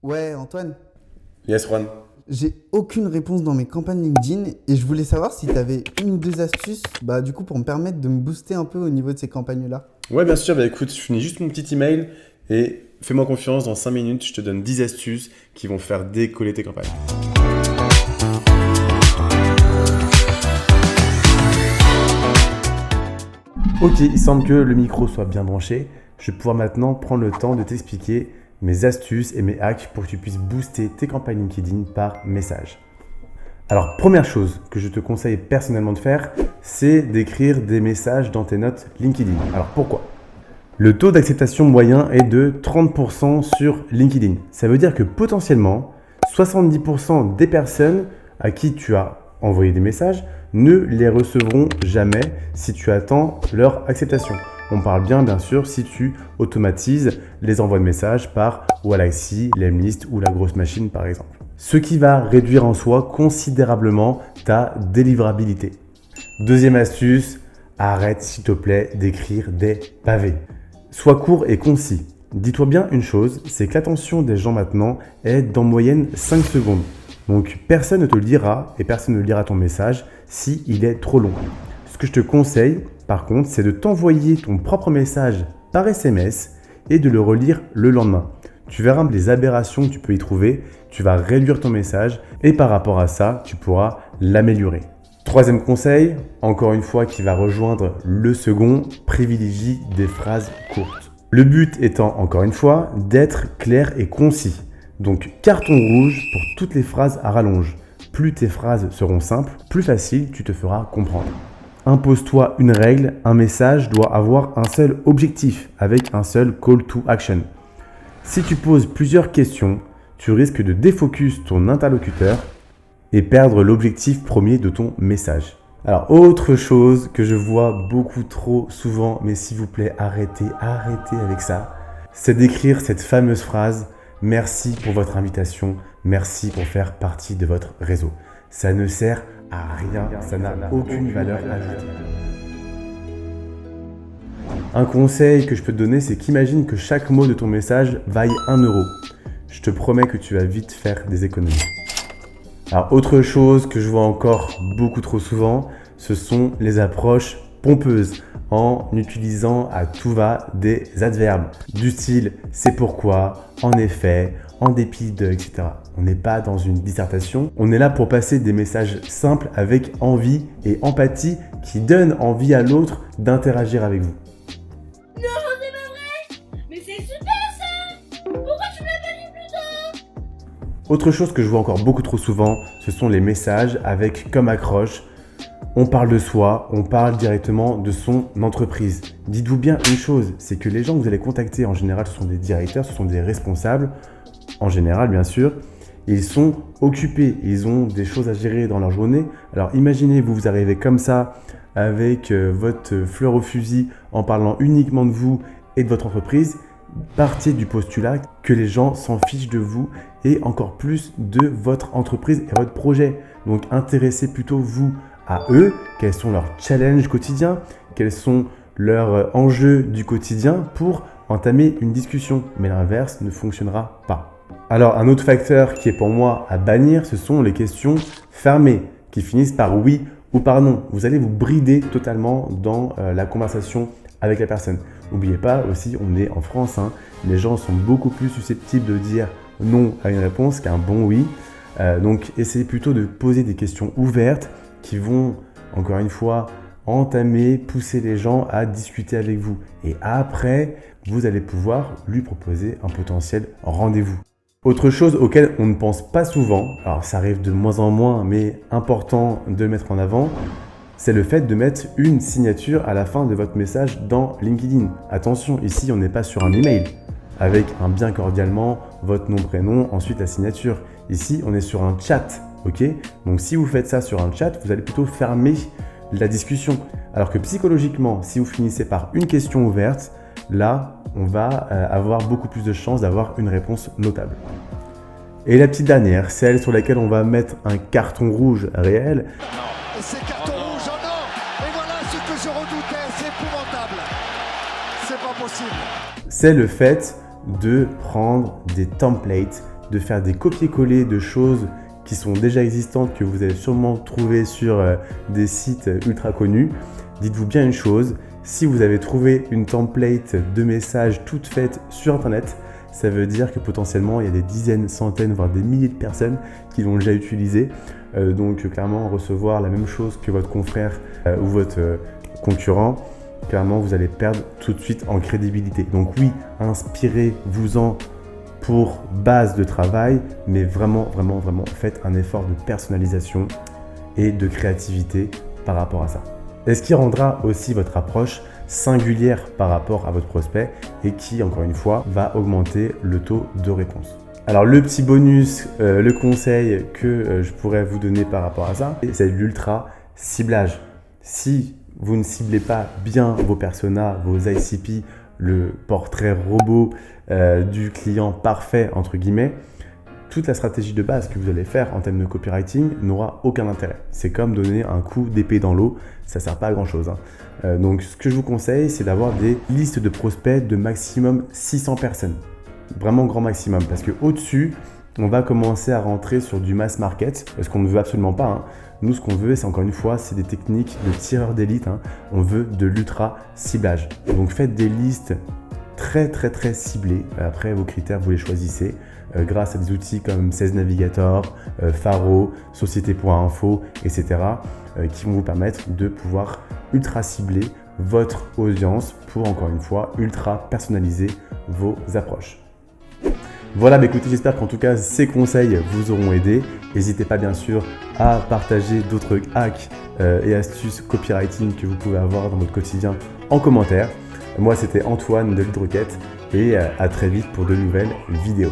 Ouais, Antoine, Yes, Juan. j'ai aucune réponse dans mes campagnes LinkedIn et je voulais savoir si tu avais une ou deux astuces du coup pour me permettre de me booster un peu au niveau de ces campagnes-là. Ouais, bien sûr, bah écoute, je finis juste mon petit email et fais-moi confiance, dans 5 minutes, je te donne 10 astuces qui vont faire décoller tes campagnes. Ok, il semble que le micro soit bien branché. Je vais pouvoir maintenant prendre le temps de t'expliquer mes astuces et mes hacks pour que tu puisses booster tes campagnes LinkedIn par message. Alors, première chose que je te conseille personnellement de faire, c'est d'écrire des messages dans tes notes LinkedIn. Alors, pourquoi? Le taux d'acceptation moyen est de 30% sur LinkedIn. Ça veut dire que potentiellement, 70% des personnes à qui tu as envoyé des messages ne les recevront jamais si tu attends leur acceptation. On parle bien sûr si tu automatises les envois de messages par Wallaxy, Lemlist ou la grosse machine par exemple. Ce qui va réduire en soi considérablement ta délivrabilité. Deuxième astuce, arrête s'il te plaît d'écrire des pavés. Sois court et concis. Dis-toi bien une chose, c'est que l'attention des gens maintenant est d'en moyenne 5 secondes. Donc personne ne te le dira et personne ne lira ton message s'il est trop long. Ce que je te conseille, par contre, c'est de t'envoyer ton propre message par SMS et de le relire le lendemain. Tu verras les aberrations que tu peux y trouver, tu vas réduire ton message et par rapport à ça, tu pourras l'améliorer. Troisième conseil, encore une fois qui va rejoindre le second, privilégie des phrases courtes. Le but étant, encore une fois, d'être clair et concis. Donc carton rouge pour toutes les phrases à rallonge. Plus tes phrases seront simples, plus facile tu te feras comprendre. Impose-toi une règle, un message doit avoir un seul objectif avec un seul call to action. Si tu poses plusieurs questions, tu risques de défocus ton interlocuteur et perdre l'objectif premier de ton message. Alors, autre chose que je vois beaucoup trop souvent, mais s'il vous plaît, arrêtez avec ça, c'est d'écrire cette fameuse phrase « Merci pour votre invitation, merci pour faire partie de votre réseau ». Ça ne sert à rien, ça n'a aucune valeur ajoutée. Un conseil que je peux te donner, c'est qu'imagine que chaque mot de ton message vaille 1 euro. Je te promets que tu vas vite faire des économies. Alors, autre chose que je vois encore beaucoup trop souvent, ce sont les approches pompeuses en utilisant à tout va des adverbes du style c'est pourquoi, en effet, en dépit de, etc. On n'est pas dans une dissertation, on est là pour passer des messages simples avec envie et empathie qui donnent envie à l'autre d'interagir avec vous. Non, c'est pas vrai! Mais c'est super ça! Pourquoi tu me l'as pas dit plus tôt? Autre chose que je vois encore beaucoup trop souvent, ce sont les messages avec comme accroche on parle de soi, on parle directement de son entreprise. Dites-vous bien une chose, c'est que les gens que vous allez contacter en général, ce sont des directeurs, ce sont des responsables, en général bien sûr, ils sont occupés, ils ont des choses à gérer dans leur journée. Alors imaginez, vous arrivez comme ça avec votre fleur au fusil en parlant uniquement de vous et de votre entreprise. Partez du postulat que les gens s'en fichent de vous et encore plus de votre entreprise et votre projet. Donc intéressez plutôt vous à eux, quels sont leurs challenges quotidiens, quels sont leurs enjeux du quotidien pour entamer une discussion. Mais l'inverse ne fonctionnera pas. Alors un autre facteur qui est pour moi à bannir, ce sont les questions fermées qui finissent par oui ou par non. Vous allez vous brider totalement dans la conversation avec la personne. N'oubliez pas aussi, on est en France, les gens sont beaucoup plus susceptibles de dire non à une réponse qu'un bon oui. Donc essayez plutôt de poser des questions ouvertes qui vont, encore une fois, entamer, pousser les gens à discuter avec vous. Et après, vous allez pouvoir lui proposer un potentiel rendez-vous. Autre chose auquel on ne pense pas souvent, alors ça arrive de moins en moins, mais important de mettre en avant, c'est le fait de mettre une signature à la fin de votre message dans LinkedIn. Attention, ici on n'est pas sur un email avec un bien cordialement, votre nom, prénom, ensuite la signature. Ici on est sur un chat, ok? Donc si vous faites ça sur un chat, vous allez plutôt fermer la discussion. Alors que psychologiquement, si vous finissez par une question ouverte, là on va avoir beaucoup plus de chances d'avoir une réponse notable. Et la petite dernière, celle sur laquelle on va mettre un carton rouge réel. Et c'est carton rouge, oh non! Et voilà ce que je redoutais, c'est épouvantable. C'est pas possible. C'est le fait de prendre des templates de faire des copier-coller de choses qui sont déjà existantes, que vous avez sûrement trouvées sur des sites ultra connus. Dites-vous bien une chose, si vous avez trouvé une template de messages toute faite sur Internet, ça veut dire que potentiellement il y a des dizaines, centaines, voire des milliers de personnes qui l'ont déjà utilisé. Donc clairement, recevoir la même chose que votre confrère ou votre concurrent, clairement vous allez perdre tout de suite en crédibilité. Donc oui, inspirez-vous-en pour base de travail, mais vraiment faites un effort de personnalisation et de créativité par rapport à ça. Et ce qui rendra aussi votre approche singulière par rapport à votre prospect et qui, encore une fois, va augmenter le taux de réponse. Alors le petit bonus, le conseil que je pourrais vous donner par rapport à ça, c'est l'ultra ciblage. Si vous ne ciblez pas bien vos personas, vos ICP, le portrait robot du client parfait, entre guillemets, toute la stratégie de base que vous allez faire en termes de copywriting n'aura aucun intérêt. C'est comme donner un coup d'épée dans l'eau, ça ne sert pas à grand chose. Donc ce que je vous conseille, c'est d'avoir des listes de prospects de maximum 600 personnes. Vraiment grand maximum, parce qu'au-dessus, on va commencer à rentrer sur du mass market, ce qu'on ne veut absolument pas. Nous, ce qu'on veut, c'est encore une fois, c'est des techniques de tireurs d'élite. On veut de l'ultra ciblage. Donc faites des listes très ciblées. Après, vos critères, vous les choisissez grâce à des outils comme Sales Navigator, Faro, Société.info, etc. qui vont vous permettre de pouvoir ultra cibler votre audience pour, encore une fois, ultra personnaliser vos approches. Voilà, écoutez, j'espère qu'en tout cas ces conseils vous auront aidé. N'hésitez pas bien sûr à partager d'autres hacks et astuces copywriting que vous pouvez avoir dans votre quotidien en commentaire. Moi, c'était Antoine de Lead Rocket et à très vite pour de nouvelles vidéos.